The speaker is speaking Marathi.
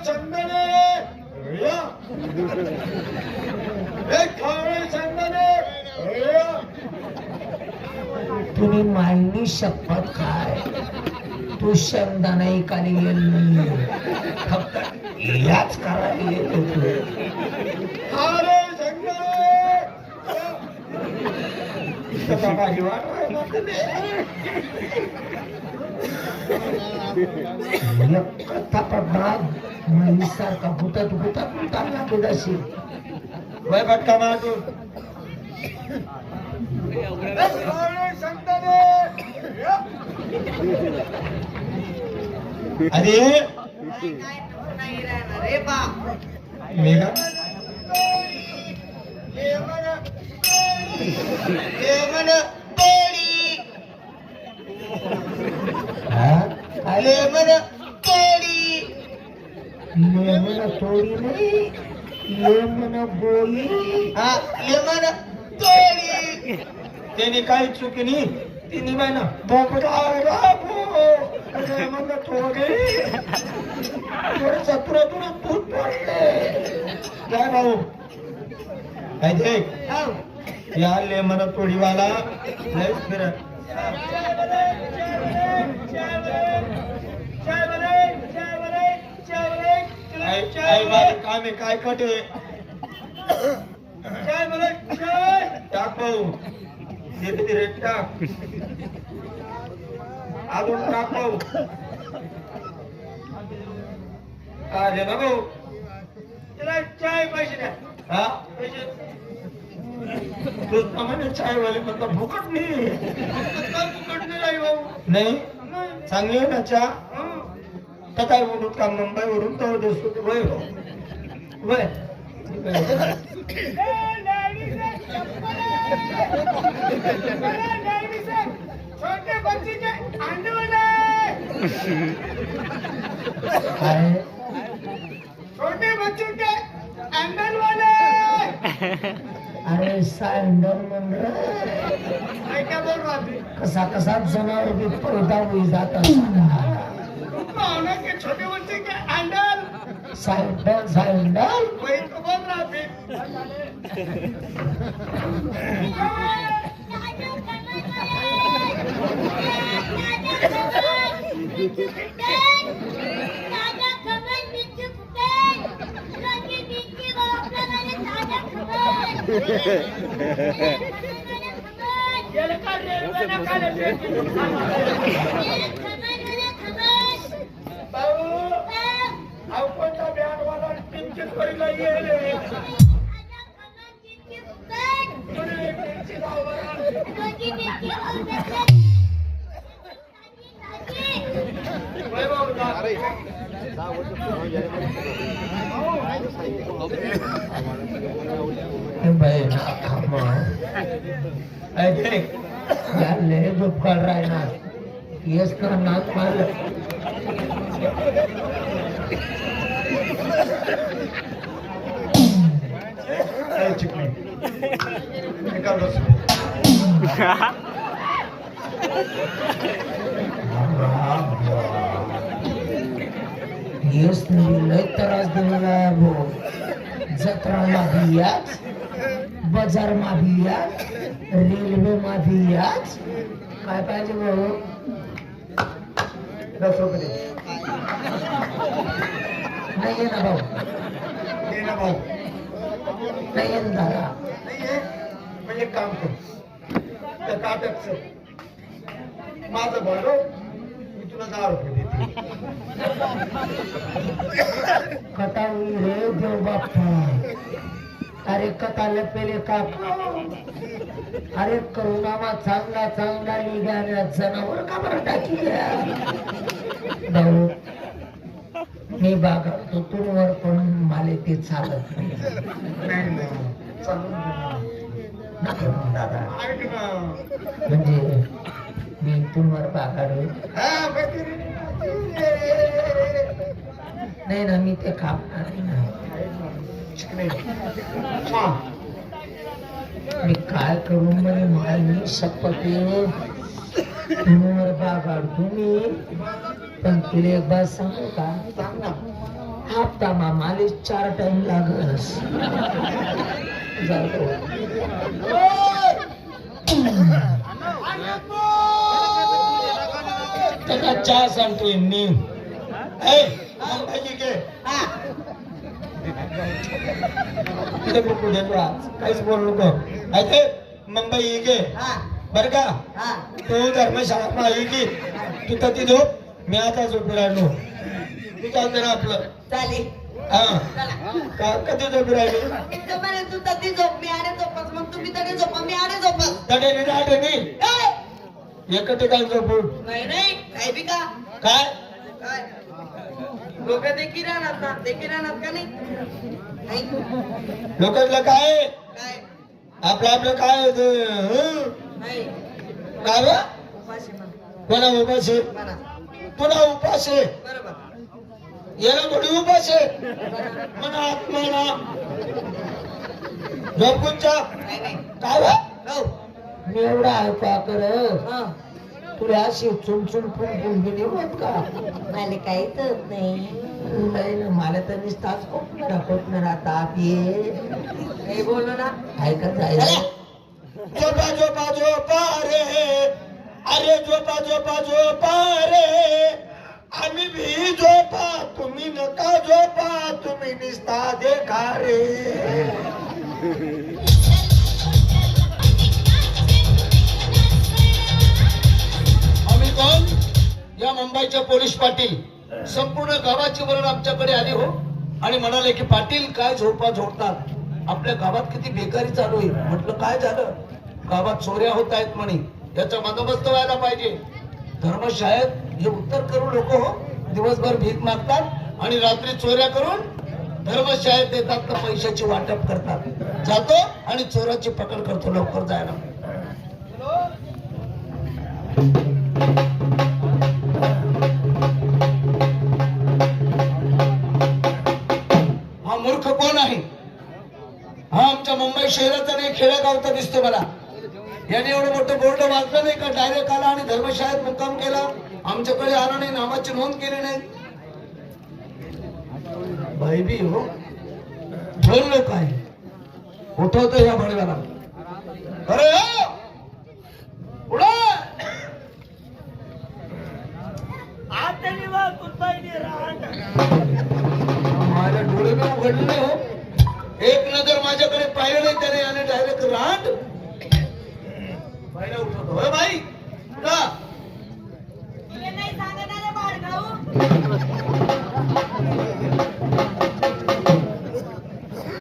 चंदने या खावे चंदने या तुम्ही मायनी शपथ खाय तू शेंगदाणा एकाने गेली फक्त याच करायला येत होतो खावे चंदने माझी वाट कथा पडणार सारखा भूतात भूतात भूतांना दुधाशी वय भटका मारून अरे मेघा लेमन तोडी नाही लेमन गोळी लेमन तोडी त्याने काही चुकी नाही तिने महिना लेमन थोडी थोडे सत्तरातून दूध पडले काय भाऊ काय देख या लेमन तोडीवाला लयच फिरत काम आहे काय कटे टाक भाऊ देते रे टाक अजून टाक भाऊ दे ना भाऊ त्याला चाय पैसे द्या हा पैसे तुझ्याप्रमाणे चायवाले म्हणता फुकट नाही फुकट नाही भाऊ नाही चांगली आहे ना चहा तर काय बोलूत का मुंबईवरून तर दिसतो वय वय छोटे बच्चे के अंडे वाले छोटे बच्चे के अंडर वाले अरे सँडल म्हणलं क्या बोल रहा है कसा कसा जनावर बी पैदा होई जात के छोटे बच्चे के अंडर सँडल सँडल वही तो बोल रहा जो कर रहा है ना इसका नाक मार येस लय त्रास देणारा भाऊ जत्रा भी याच बाजार भी याच रेल्वे भी याच काय पाहिजे भाऊ 10 रुपये नाही ना भाऊ दे ना भाऊ नाही दादा नाहीये मग एक काम कर त्या ताटकचं माझं भरलो मी तुला 10 रुपये देते कथा हुई रे देव बाप्पा अरे कथा लपेले काका अरे करुणामा चांगला चांगला निघाल्या जनावर का बरं टाकी भाऊ मी बागडतो तुरवर पण मला ते चालत नाही दादा म्हणजे मी तुमवर बागाडू नाही ना मी ते कापणार मी काय करू म्हणे माझी शपथ तुमवर बागाड तुम्ही पण तुला एक बात सांगू का हप्ता मामाले 4 टाइम लागस जातो. त्याचा चहा सांगतोय मी मुंबईची घे तिथे बघू देतो आज काहीच बोलू नको ऐके मुंबई ही घे बर का तू धर्मशाळा माही की तिथं ती झोप मी आता झोपी राहिलो तू चालते ना आपलं चालेल हा कधी झोपी राहिली तू तरी झोप मी आडे झोपस मग तुम्ही तरी झोपा मी आडे झोपस तडे नाही एक ठिकाणी झोपू नाही नाही काय बी का काय काय लोक देखील राहणार ना देखील राहणार का नाही लोकांना काय काय आपलं आपलं काय होतं नाही काय बा? उपाशी म्हणा कोणा उपास आहे म्हणा पुन्हा उपास आहे बरोबर याला थोडी उपास आहे म्हणा आत्माला झोपूनचा नाही नाही काय बा? हो मी एवढा ऐका कर हा तुला अशी चुनचुन फुन गेली होत का मला काहीच होत नाही नाही ना मला तर निसताच खोटणार आता ये काही बोललो ना ऐकत जायचं झोपा झोपा झोपा रे अरे झोपा झोपा झोपा रे आम्ही भी झोपा तुम्ही नका झोपा तुम्ही निसता देखा रे आम्ही कोण या मुंबईचे पोलीस पाटील संपूर्ण गावाची वरून आमच्याकडे आली हो आणि म्हणाले की पाटील काय झोपा झोपतात आपल्या गावात किती बेकारी चालू आहे म्हटलं काय झालं गावात चोऱ्या होत आहेत म्हणे याचा बंदोबस्त व्हायला पाहिजे धर्मशाळेत हे उत्तर करून लोक हो दिवसभर भीक मागतात आणि रात्री चोऱ्या करून धर्मशाळेत देतात तर पैशाची वाटप करतात जातो आणि चोराची पकड करतो लवकर जायला हा मूर्ख कोण आहे हा आमच्या मुंबई शहराचा नाही खेडेगावचा दिसतो मला याने एवढं मोठं बोर्ड वाचलं नाही का डायरेक्ट आला आणि धर्मशाळेत मुक्काम केला आमच्याकडे आला नाही नावाची नोंद केली नाही बाई बी हो दोन लोक आहे उठवतो या बळव्याला अरे हो! उडा! माझ्या डोळे बी उघडले नाही हो एक नजर माझ्याकडे पाहिलं नाही त्याने आणि डायरेक्ट रांड बाईला उठवतो होय बाई